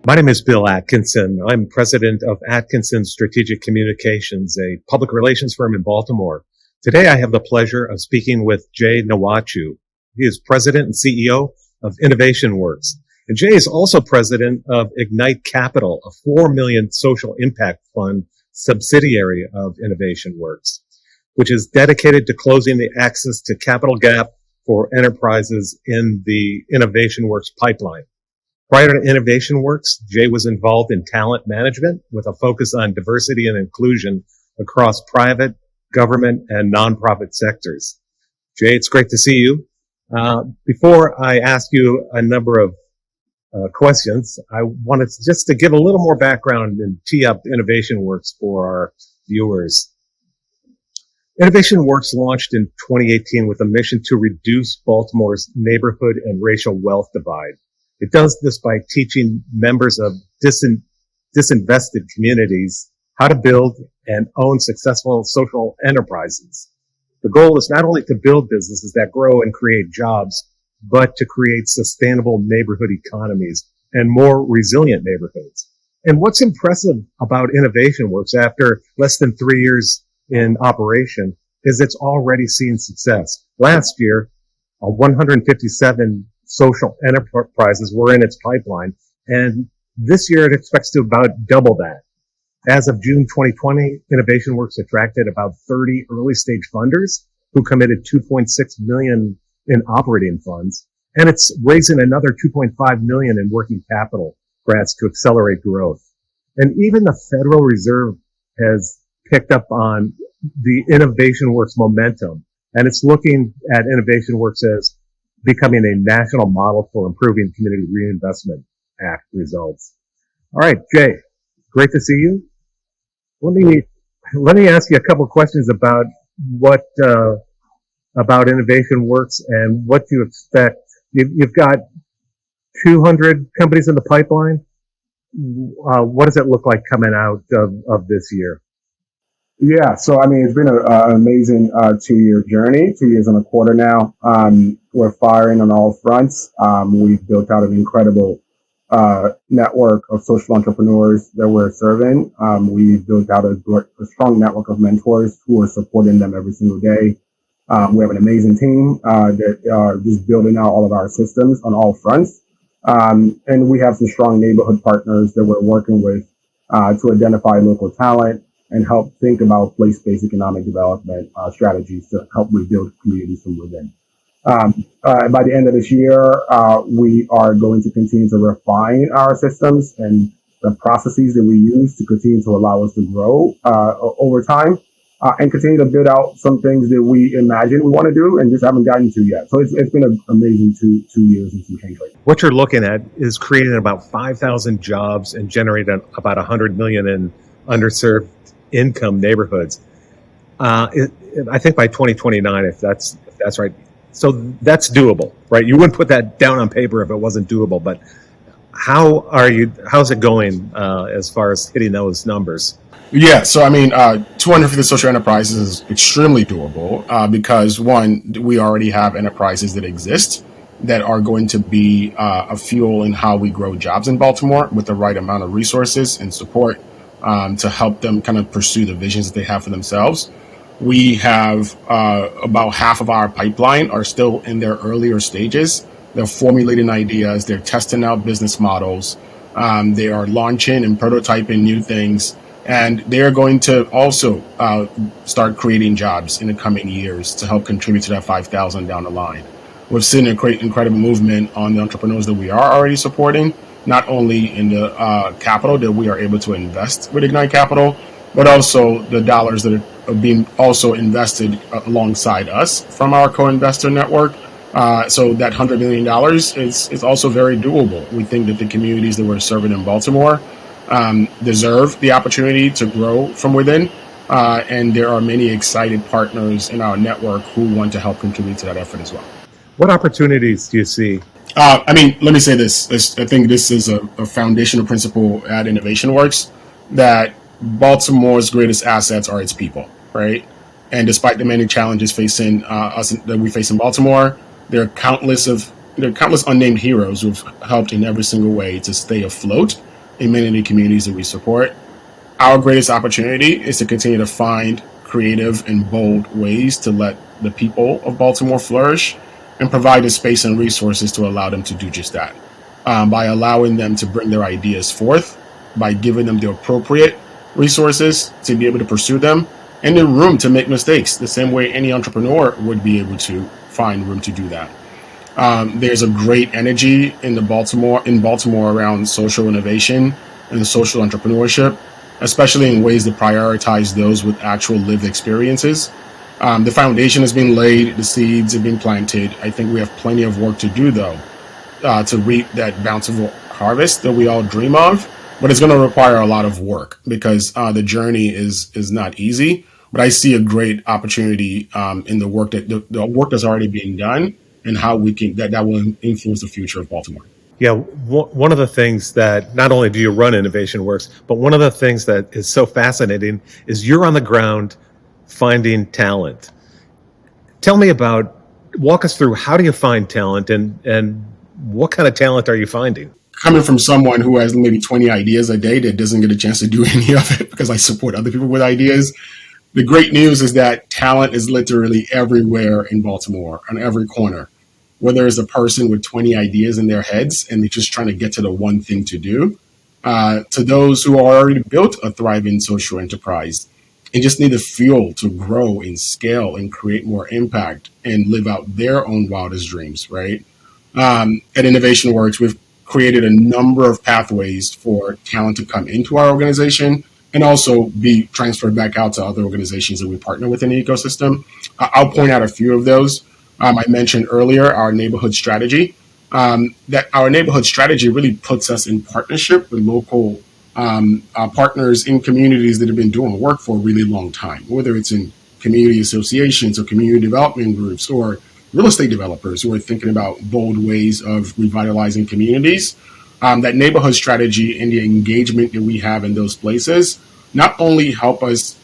My name is Bill Atkinson. I'm president of Atkinson Strategic Communications, a public relations firm in Baltimore. Today, I have the pleasure of speaking with Jay Nwachu. He is president and CEO of Innovation Works. And Jay is also president of Ignite Capital, a $4 million social impact fund subsidiary of Innovation Works, which is dedicated to closing the access to capital gap for enterprises in the Innovation Works pipeline. Prior to Innovation Works, Jay was involved in talent management with a focus on diversity and inclusion across private, government, and nonprofit sectors. Jay, it's great to see you. Before I ask you a number of questions, I wanted just to give a little more background and tee up Innovation Works for our viewers. Innovation Works launched in 2018 with a mission to reduce Baltimore's neighborhood and racial wealth divide. It does this by teaching members of disinvested communities how to build and own successful social enterprises. The goal is not only to build businesses that grow and create jobs, but to create sustainable neighborhood economies and more resilient neighborhoods. And what's impressive about Innovation Works after less than 3 years in operation is it's already seen success. Last year, 157 social enterprises were in its pipeline, and this year it expects to about double that. As of June 2020, Innovation Works attracted about 30 early stage funders who committed $2.6 million in operating funds, and it's raising another $2.5 million in working capital grants to accelerate growth. And even the Federal Reserve has picked up on the Innovation Works momentum, and it's looking at Innovation Works as becoming a national model for improving Community Reinvestment Act results. All right, Jay, great to see you. Let me ask you a couple of questions about what about Innovation Works and what you expect. You've got 200 companies in the pipeline. What does it look like coming out of this year? Yeah, so I mean, it's been an amazing 2-year journey, 2 years and a quarter now. We're firing on all fronts. We've built out an incredible network of social entrepreneurs that we're serving. We've built out a strong network of mentors who are supporting them every single day. We have an amazing team that are just building out all of our systems on all fronts. And we have some strong neighborhood partners that we're working with to identify local talent and help think about place-based economic development strategies to help rebuild communities from within. By the end of this year, we are going to continue to refine our systems and the processes that we use to continue to allow us to grow over time and continue to build out some things that we imagine we want to do and just haven't gotten to yet. So it's been an amazing two years and some change. What you're looking at is creating about 5,000 jobs and generating about $100 million in underserved income neighborhoods. I think by 2029, if that's right. So that's doable, right? You wouldn't put that down on paper if it wasn't doable, but how's it going as far as hitting those numbers? Yeah, so I mean, 250 social enterprises is extremely doable because one, we already have enterprises that exist that are going to be a fuel in how we grow jobs in Baltimore with the right amount of resources and support to help them kind of pursue the visions that they have for themselves. We have about half of our pipeline are still in their earlier stages. They're formulating ideas, they're testing out business models, they are launching and prototyping new things, and they are going to also start creating jobs in the coming years to help contribute to that 5,000 down the line. We've seen a great, incredible movement on the entrepreneurs that we are already supporting, not only in the capital that we are able to invest with Ignite Capital, but also the dollars that are being also invested alongside us from our co-investor network. So that $100 million is also very doable. We think that the communities that we're serving in Baltimore deserve the opportunity to grow from within. And there are many excited partners in our network who want to help contribute to that effort as well. What opportunities do you see? I mean, let me say this. I think this is a foundational principle at Innovation Works, that Baltimore's greatest assets are its people, right? And despite the many challenges facing that we face in Baltimore, there are countless unnamed heroes who've helped in every single way to stay afloat in many of the communities that we support. Our greatest opportunity is to continue to find creative and bold ways to let the people of Baltimore flourish and provide the space and resources to allow them to do just that. By allowing them to bring their ideas forth, by giving them the appropriate resources to be able to pursue them, and the room to make mistakes, the same way any entrepreneur would be able to find room to do that. There's a great energy in Baltimore around social innovation and social entrepreneurship, especially in ways that prioritize those with actual lived experiences. The foundation has been laid, the seeds have been planted. I think we have plenty of work to do, though, to reap that bountiful harvest that we all dream of. But it's going to require a lot of work because the journey is not easy. But I see a great opportunity in the work the work that's already being done and how we can that will influence the future of Baltimore. Yeah, one of the things that not only do you run Innovation Works, but one of the things that is so fascinating is you're on the ground finding talent. Walk us through, how do you find talent and what kind of talent are you finding? Coming from someone who has maybe 20 ideas a day that doesn't get a chance to do any of it because I support other people with ideas, the great news is that talent is literally everywhere in Baltimore, on every corner. Whether it's a person with 20 ideas in their heads and they're just trying to get to the one thing to do, to those who already built a thriving social enterprise and just need the fuel to grow and scale and create more impact and live out their own wildest dreams, right? At Innovation Works, we've created a number of pathways for talent to come into our organization and also be transferred back out to other organizations that we partner with in the ecosystem. I'll point out a few of those. I mentioned earlier our neighborhood strategy. That our neighborhood strategy really puts us in partnership with local partners in communities that have been doing work for a really long time, whether it's in community associations or community development groups or real estate developers who are thinking about bold ways of revitalizing communities. That neighborhood strategy and the engagement that we have in those places not only help us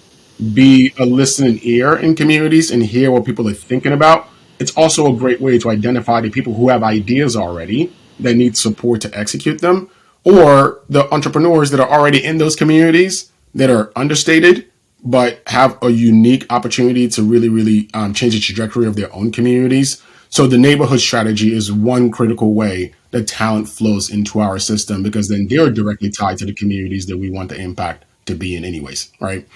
be a listening ear in communities and hear what people are thinking about, it's also a great way to identify the people who have ideas already that need support to execute them, or the entrepreneurs that are already in those communities that are understated but have a unique opportunity to really change the trajectory of their own communities. So the neighborhood strategy is one critical way that talent flows into our system, because then they're directly tied to the communities that we want the impact to be in anyways, right?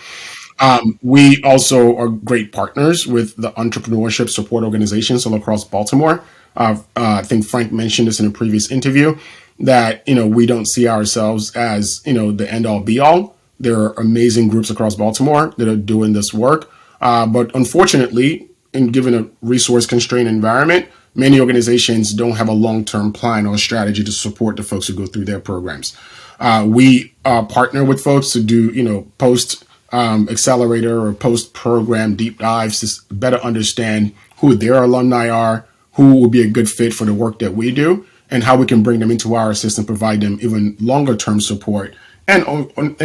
We also are great partners with the entrepreneurship support organizations all across Baltimore. I think Frank mentioned this in a previous interview that, we don't see ourselves as, the end all be all. There are amazing groups across Baltimore that are doing this work. But unfortunately, given a resource constrained environment, many organizations don't have a long-term plan or strategy to support the folks who go through their programs. We partner with folks to do, post accelerator or post program deep dives to better understand who their alumni are, who will be a good fit for the work that we do, and how we can bring them into our system, provide them even longer term support and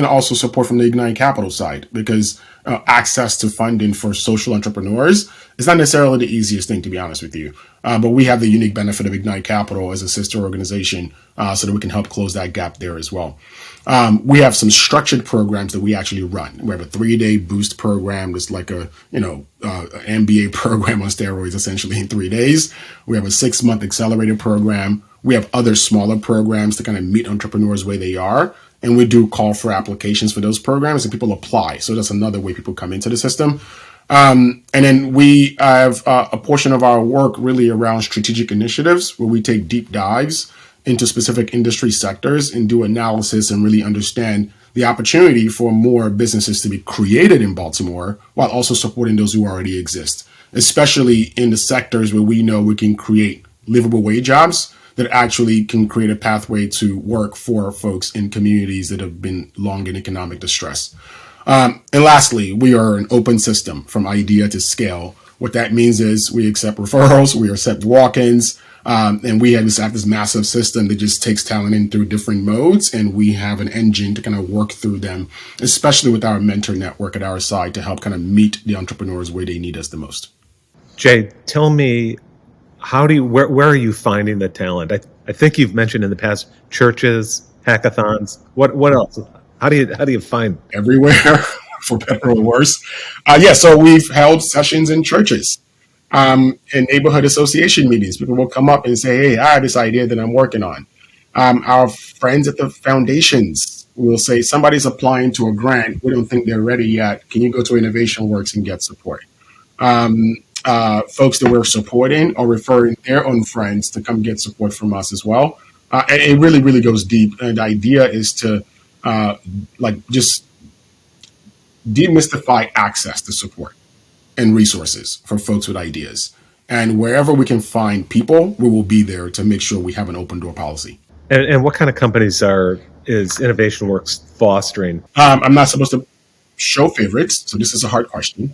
also support from the Ignite Capital side, because access to funding for social entrepreneurs is not necessarily the easiest thing, to be honest with you. But we have the unique benefit of Ignite Capital as a sister organization so that we can help close that gap there as well. We have some structured programs that we actually run. We have a 3-day boost program that's like a MBA program on steroids, essentially in 3 days. We have a 6-month accelerated program. We have other smaller programs to kind of meet entrepreneurs where they are. And we do call for applications for those programs and people apply. So that's another way people come into the system. And then we have a portion of our work really around strategic initiatives where we take deep dives into specific industry sectors and do analysis and really understand the opportunity for more businesses to be created in Baltimore while also supporting those who already exist, especially in the sectors where we know we can create livable wage jobs that actually can create a pathway to work for folks in communities that have been long in economic distress. And lastly, we are an open system from idea to scale. What that means is we accept referrals, we accept walk-ins, and we have this massive system that just takes talent in through different modes, and we have an engine to kind of work through them, especially with our mentor network at our side to help kind of meet the entrepreneurs where they need us the most. Jay, tell me, where are you finding the talent? I think you've mentioned in the past churches hackathons. What else? How do you find? Everywhere, for better or worse. Yeah, so we've held sessions in churches, in neighborhood association meetings. People will come up and say, "Hey, I have this idea that I'm working on." Our friends at the foundations will say, "Somebody's applying to a grant. We don't think they're ready yet. Can you go to Innovation Works and get support?" Folks that we're supporting are referring their own friends to come get support from us as well. And it really, really goes deep. And the idea is to just demystify access to support and resources for folks with ideas. And wherever we can find people, we will be there to make sure we have an open door policy. And what kind of companies is Innovation Works fostering? I'm not supposed to show favorites, so this is a hard question.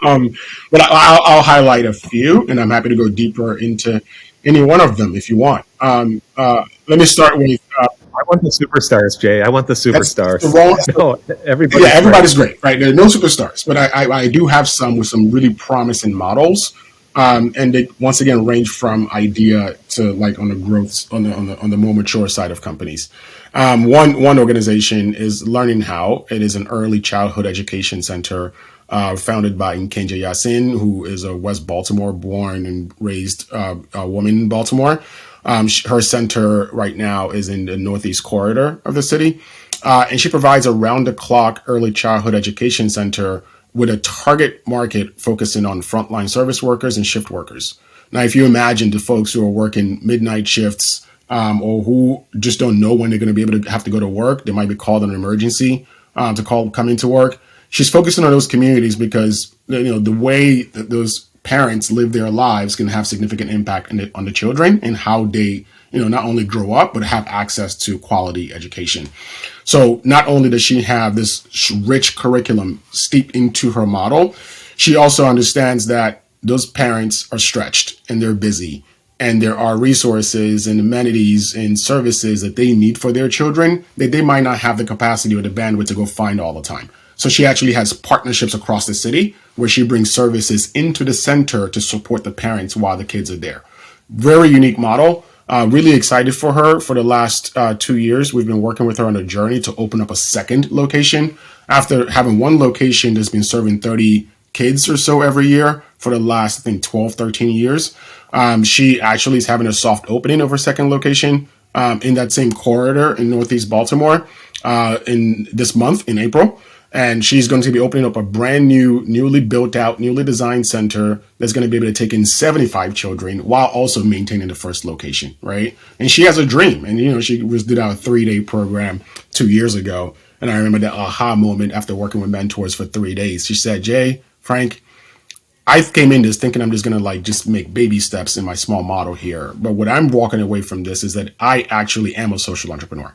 But I'll highlight a few, and I'm happy to go deeper into any one of them if you want. Let me start with. I want the superstars, Jay. I want the superstars. Everybody. Yeah, everybody's great, right? There are no superstars, but I do have some with some really promising models, and they once again range from idea to like on the growth on the more mature side of companies. One organization is Learning How. It is an early childhood education center founded by Nkenja Yasin, who is a West Baltimore born and raised woman in Baltimore. Her center right now is in the Northeast corridor of the city. And she provides a round-the-clock early childhood education center with a target market focusing on frontline service workers and shift workers. Now, if you imagine the folks who are working midnight shifts or who just don't know when they're going to be able to have to go to work, they might be called an emergency to come into work. She's focusing on those communities because the way that those parents live their lives can have significant impact on the children and how they not only grow up but have access to quality education. So not only does she have this rich curriculum steeped into her model, she also understands that those parents are stretched and they're busy, and there are resources and amenities and services that they need for their children that they might not have the capacity or the bandwidth to go find all the time. So she actually has partnerships across the city where she brings services into the center to support the parents while the kids are there. Very unique model. Really excited for her. For the last 2 years, we've been working with her on a journey to open up a second location. After having one location that's been serving 30 kids or so every year for the last, I think, 12, 13 years, she actually is having a soft opening of her second location in that same corridor in Northeast Baltimore in this month, in April. And she's going to be opening up a brand new, newly built out, newly designed center that's going to be able to take in 75 children while also maintaining the first location, right? And she has a dream. And, she did our 3-day program 2 years ago. And I remember that aha moment after working with mentors for 3 days. She said, "Jay, Frank, I came in this thinking I'm just going to just make baby steps in my small model here. But what I'm walking away from this is that I actually am a social entrepreneur.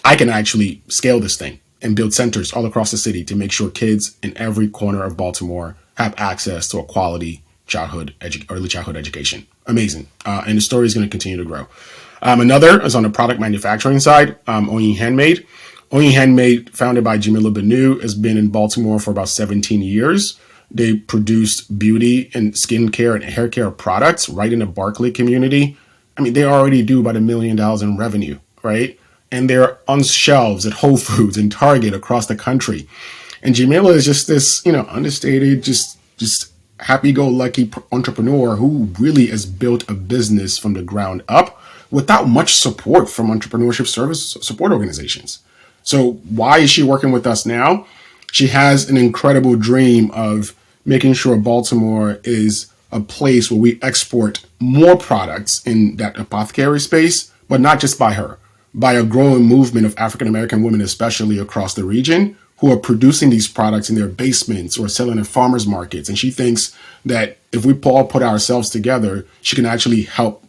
I can actually scale this thing and build centers all across the city to make sure kids in every corner of Baltimore have access to a quality early childhood education." Amazing. And the story is going to continue to grow. Another is on the product manufacturing side, Oyin Handmade. Oyin Handmade, founded by Jamila Banu, has been in Baltimore for about 17 years. They produce beauty and skincare and hair care products right in the Barclay community. I mean, they already do about $1 million in revenue, right? And they're on shelves at Whole Foods and Target across the country. And Jamila is just this, understated, just happy-go-lucky entrepreneur who really has built a business from the ground up without much support from entrepreneurship service support organizations. So why is she working with us now? She has an incredible dream of making sure Baltimore is a place where we export more products in that apothecary space, but not just by her, by a growing movement of African-American women, especially across the region, who are producing these products in their basements or selling at farmers markets. And she thinks that if we all put ourselves together, she can actually help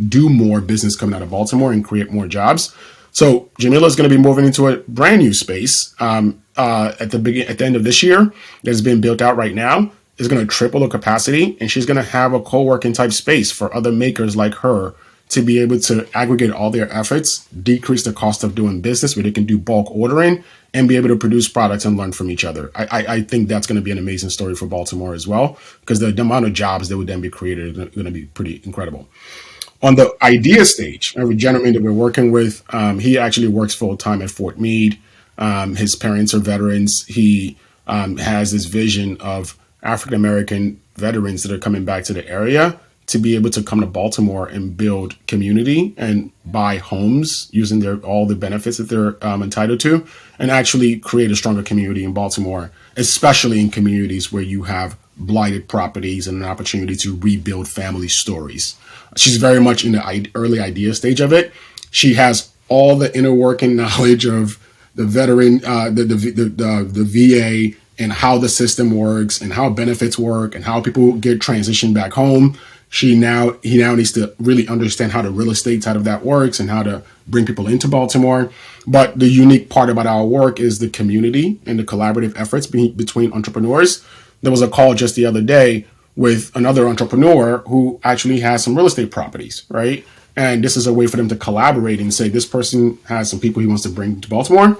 do more business coming out of Baltimore and create more jobs. So Jamila is going to be moving into a brand new space at the end of this year that's been built out right now. Is going to triple the capacity, and she's going to have a co-working type space for other makers like her to be able to aggregate all their efforts, decrease the cost of doing business where they can do bulk ordering and be able to produce products and learn from each other. I think that's going to be an amazing story for Baltimore as well, because the amount of jobs that would then be created are going to be pretty incredible. On the idea stage, every gentleman that we're working with, he actually works full time at Fort Meade. His parents are veterans. He has this vision of African American veterans that are coming back to the area to be able to come to Baltimore and build community and buy homes using all the benefits that they're entitled to, and actually create a stronger community in Baltimore, especially in communities where you have blighted properties and an opportunity to rebuild family stories. She's very much in the early idea stage of it. She has all the inner working knowledge of the veteran, the VA, and how the system works and how benefits work and how people get transitioned back home. He now needs to really understand how the real estate side of that works and how to bring people into Baltimore. But the unique part about our work is the community and the collaborative efforts between entrepreneurs. There was a call just the other day with another entrepreneur who actually has some real estate properties, right? And this is a way for them to collaborate and say, this person has some people he wants to bring to Baltimore.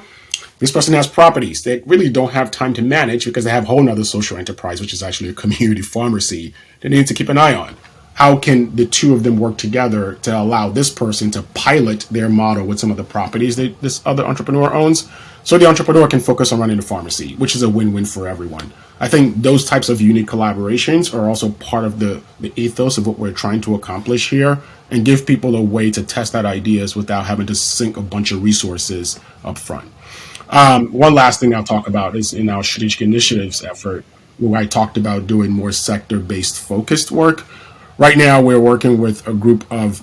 This person has properties they really don't have time to manage because they have a whole nother social enterprise, which is actually a community pharmacy that they need to keep an eye on. How can the two of them work together to allow this person to pilot their model with some of the properties that this other entrepreneur owns, so the entrepreneur can focus on running the pharmacy, which is a win-win for everyone. I think those types of unique collaborations are also part of the ethos of what we're trying to accomplish here, and give people a way to test out ideas without having to sink a bunch of resources up front. One last thing I'll talk about is in our strategic initiatives effort, where I talked about doing more sector-based focused work. Right now, we're working with a group of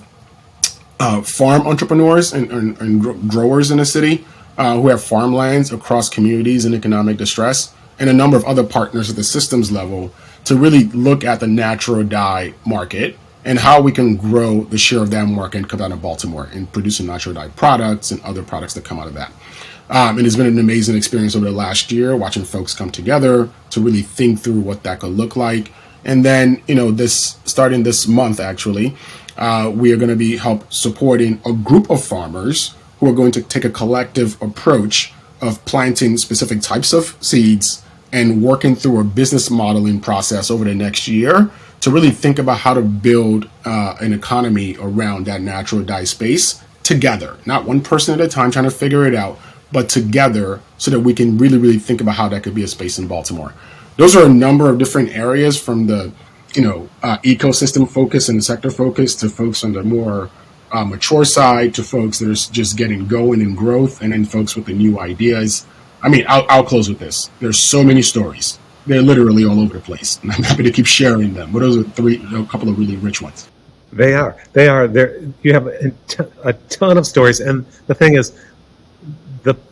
farm entrepreneurs and growers in the city who have farmlands across communities in economic distress, and a number of other partners at the systems level to really look at the natural dye market and how we can grow the share of that market and come out of Baltimore and producing natural dye products and other products that come out of that. And it's been an amazing experience over the last year, watching folks come together to really think through what that could look like. And then, starting this month, actually, we are going to be supporting a group of farmers who are going to take a collective approach of planting specific types of seeds and working through a business modeling process over the next year to really think about how to build an economy around that natural dye space together, not one person at a time trying to figure it out, but together so that we can really, really think about how that could be a space in Baltimore. Those are a number of different areas, from the, ecosystem focus and the sector focus to folks on the more mature side, to folks that are just getting going in growth, and then folks with the new ideas. I mean, I'll close with this. There's so many stories. They're literally all over the place, and I'm happy to keep sharing them. But those are a couple of really rich ones. They are. There, you have a ton of stories, and the thing is,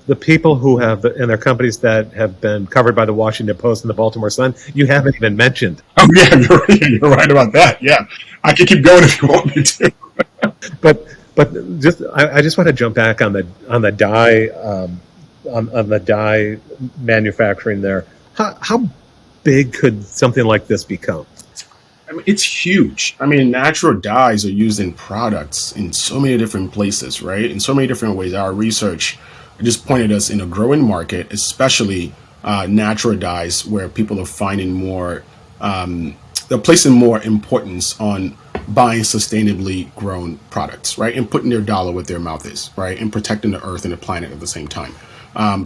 the people who have and their companies that have been covered by the Washington Post and the Baltimore Sun, you haven't even mentioned. Oh yeah, you're right about that. Yeah, I can keep going if you want me to. but I just want to jump back on the dye on the dye manufacturing there. How big could something like this become? I mean, it's huge. I mean, natural dyes are used in products in so many different places, right? In so many different ways. Our research just pointed us in a growing market, especially natural dyes, where people are finding more, they're placing more importance on buying sustainably grown products, right? And putting their dollar where their mouth is, right? And protecting the earth and the planet at the same time.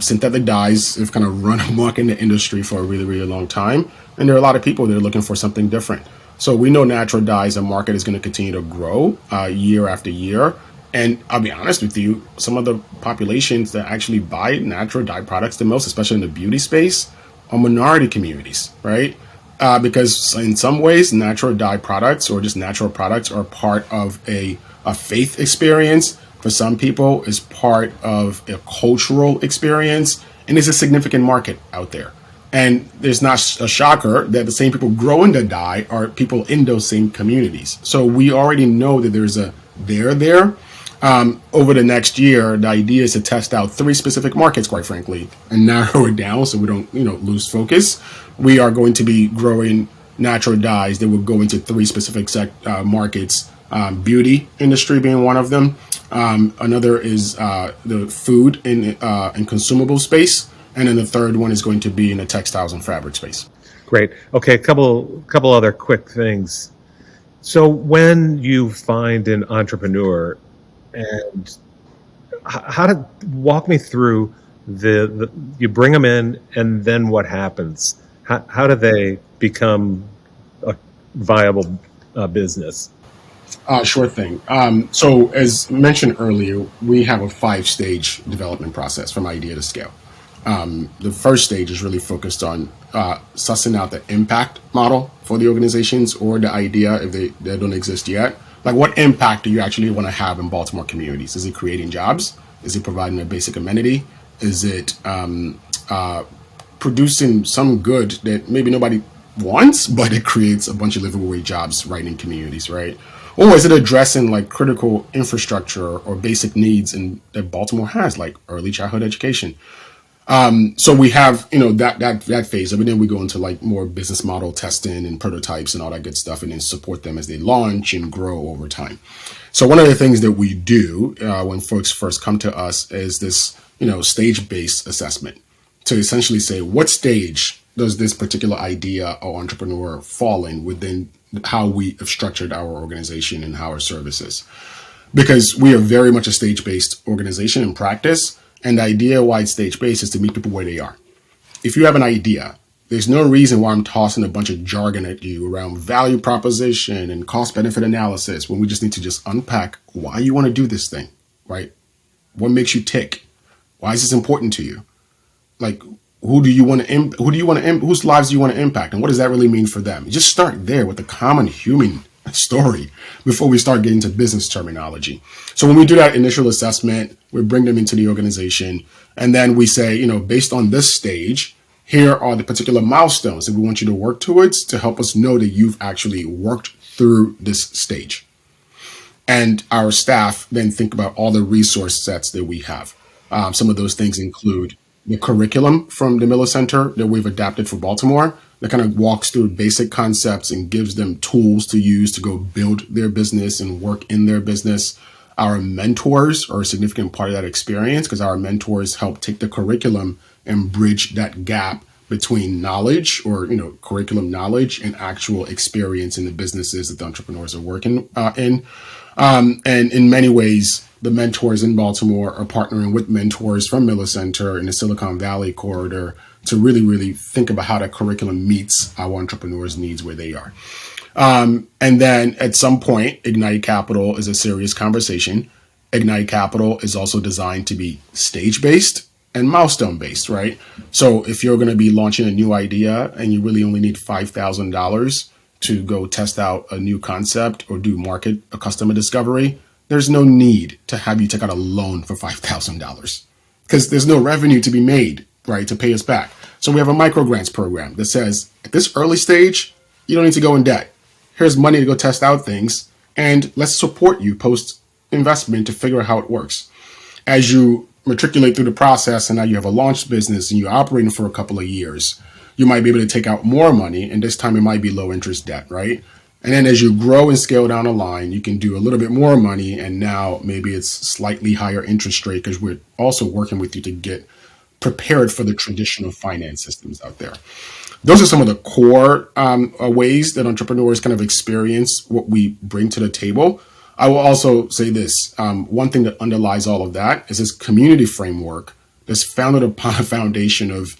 Synthetic dyes have kind of run amok in the industry for a really, really long time. And there are a lot of people that are looking for something different. So we know natural dyes, the market is going to continue to grow year after year. And I'll be honest with you, some of the populations that actually buy natural dye products the most, especially in the beauty space, are minority communities, right? Because in some ways, natural dye products or just natural products are part of a faith experience. For some people, is part of a cultural experience, and there's a significant market out there. And there's not a shocker that the same people growing the dye are people in those same communities. So we already know that there's a there. Over the next year, the idea is to test out 3 specific markets, quite frankly, and narrow it down so we don't, lose focus. We are going to be growing natural dyes that will go into 3 specific markets, beauty industry being one of them. Another is the food and consumable space. And then the third one is going to be in the textiles and fabric space. Great. Okay, a couple other quick things. So when you find an entrepreneur, and how to walk me through the you bring them in, and then what happens? How do they become a viable business? Sure thing. So, as mentioned earlier, we have a 5-stage development process from idea to scale. The first stage is really focused on sussing out the impact model for the organizations or the idea if they don't exist yet. Like, what impact do you actually want to have in Baltimore communities? Is it creating jobs? Is it providing a basic amenity? Is it producing some good that maybe nobody wants, but it creates a bunch of livable wage jobs right in communities, right? Or is it addressing like critical infrastructure or basic needs that Baltimore has, like early childhood education? So we have, that phase of it. Then we go into like more business model testing and prototypes and all that good stuff, and then support them as they launch and grow over time. So one of the things that we do when folks first come to us is this, stage-based assessment to essentially say, what stage does this particular idea or entrepreneur fall in within how we have structured our organization and our services? Because we are very much a stage-based organization in practice. And the idea why it's stage-based is to meet people where they are. If you have an idea, there's no reason why I'm tossing a bunch of jargon at you around value proposition and cost-benefit analysis when we just need to just unpack why you want to do this thing, right? What makes you tick? Why is this important to you? Like, whose lives do you want to impact? And what does that really mean for them? You just start there with the common human story before we start getting to business terminology. So when we do that initial assessment, we bring them into the organization, and then we say, based on this stage, here are the particular milestones that we want you to work towards to help us know that you've actually worked through this stage. And our staff then think about all the resource sets that we have. Some of those things include the curriculum from the Miller Center that we've adapted for Baltimore that kind of walks through basic concepts and gives them tools to use to go build their business and work in their business. Our mentors are a significant part of that experience because our mentors help take the curriculum and bridge that gap between knowledge or, curriculum knowledge and actual experience in the businesses that the entrepreneurs are working in. And in many ways, the mentors in Baltimore are partnering with mentors from Miller Center in the Silicon Valley corridor to really, really think about how that curriculum meets our entrepreneurs' needs where they are. And then at some point, Ignite Capital is a serious conversation. Ignite Capital is also designed to be stage-based and milestone-based, right? So if you're going to be launching a new idea and you really only need $5,000 to go test out a new concept or do market a customer discovery, there's no need to have you take out a loan for $5,000 because there's no revenue to be made, right, to pay us back. So we have a microgrants program that says at this early stage, you don't need to go in debt. Here's money to go test out things, and let's support you post investment to figure out how it works. As you matriculate through the process and now you have a launch business and you're operating for a couple of years, you might be able to take out more money, and this time it might be low interest debt, right? And then as you grow and scale down the line, you can do a little bit more money, and now maybe it's slightly higher interest rate because we're also working with you to get prepared for the traditional finance systems out there. Those are some of the core ways that entrepreneurs kind of experience what we bring to the table. I will also say this. One thing that underlies all of that is this community framework that's founded upon a foundation of,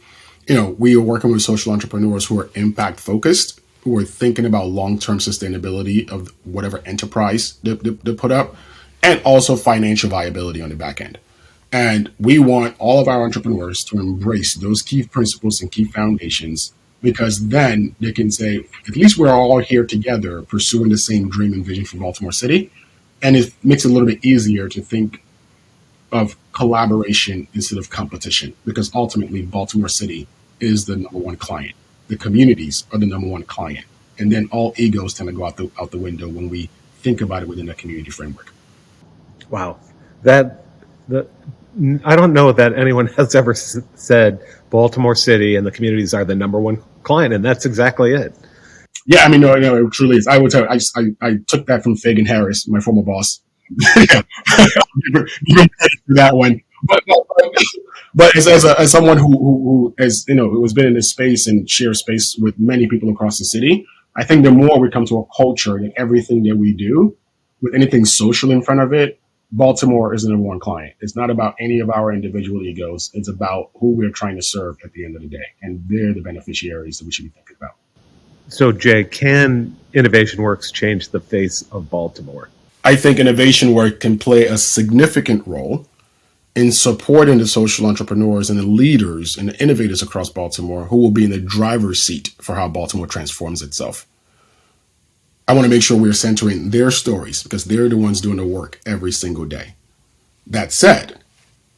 we are working with social entrepreneurs who are impact focused, who are thinking about long-term sustainability of whatever enterprise they put up, and also financial viability on the back end. And we want all of our entrepreneurs to embrace those key principles and key foundations, because then they can say, at least we're all here together pursuing the same dream and vision for Baltimore City. And it makes it a little bit easier to think of collaboration instead of competition, because ultimately Baltimore City is the number one client. The communities are the number one client. And then all egos tend to go out the window when we think about it within a community framework. Wow. I don't know that anyone has ever said Baltimore City and the communities are the number one client, and that's exactly it. Yeah, I mean, no, it truly is. I would tell you, I took that from Fagan Harris, my former boss. That one. But as someone who has, who has been in this space and shares space with many people across the city, I think the more we come to a culture that everything that we do, with anything social in front of it, Baltimore is the number one client. It's not about any of our individual egos. It's about who we're trying to serve at the end of the day. And they're the beneficiaries that we should be thinking about. So, Jay, can Innovation Works change the face of Baltimore? I think innovation work can play a significant role in supporting the social entrepreneurs and the leaders and the innovators across Baltimore who will be in the driver's seat for how Baltimore transforms itself. I want to make sure we're centering their stories because they're the ones doing the work every single day. That said,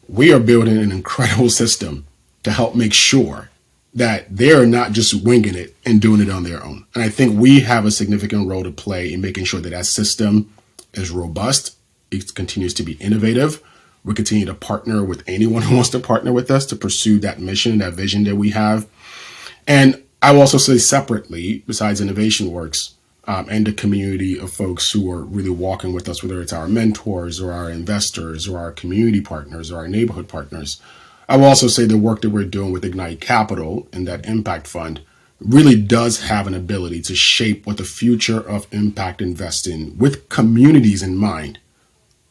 we are building an incredible system to help make sure that they're not just winging it and doing it on their own. And I think we have a significant role to play in making sure that that system is robust. It continues to be innovative. We continue to partner with anyone who wants to partner with us to pursue that mission, that vision that we have. And I will also say separately, besides Innovation Works, and the community of folks who are really walking with us, whether it's our mentors or our investors or our community partners or our neighborhood partners. I will also say the work that we're doing with Ignite Capital and that impact fund really does have an ability to shape what the future of impact investing with communities in mind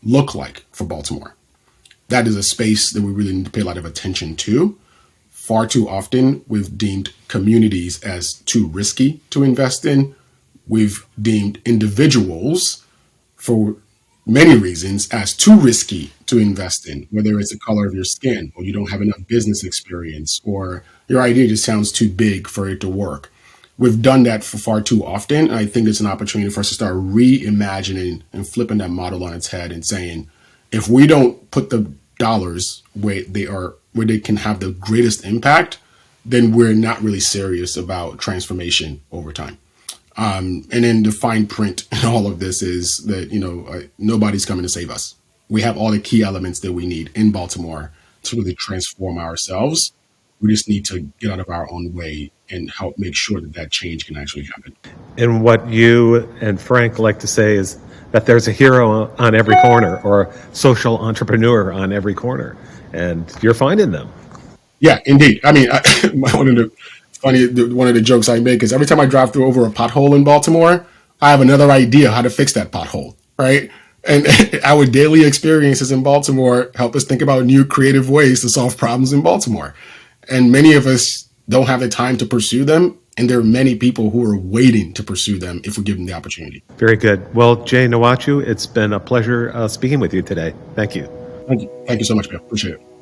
look like for Baltimore. That is a space that we really need to pay a lot of attention to. Far too often, we've deemed communities as too risky to invest in. We've deemed individuals, for many reasons, as too risky to invest in, whether it's the color of your skin, or you don't have enough business experience, or your idea just sounds too big for it to work. We've done that for far too often. And I think it's an opportunity for us to start reimagining and flipping that model on its head and saying, if we don't put the dollars where they can have the greatest impact, then we're not really serious about transformation over time. And then the fine print in all of this is that, nobody's coming to save us. We have all the key elements that we need in Baltimore to really transform ourselves. We just need to get out of our own way and help make sure that that change can actually happen. And what you and Frank like to say is that there's a hero on every corner or a social entrepreneur on every corner, and you're finding them. Yeah, indeed. I mean, one of the jokes I make is every time I drive through over a pothole in Baltimore, I have another idea how to fix that pothole, right? And our daily experiences in Baltimore help us think about new creative ways to solve problems in Baltimore. And many of us don't have the time to pursue them. And there are many people who are waiting to pursue them if we give them the opportunity. Very good. Well, Jay Nwachu, it's been a pleasure speaking with you today. Thank you. Thank you. Thank you so much, Bill. Appreciate it.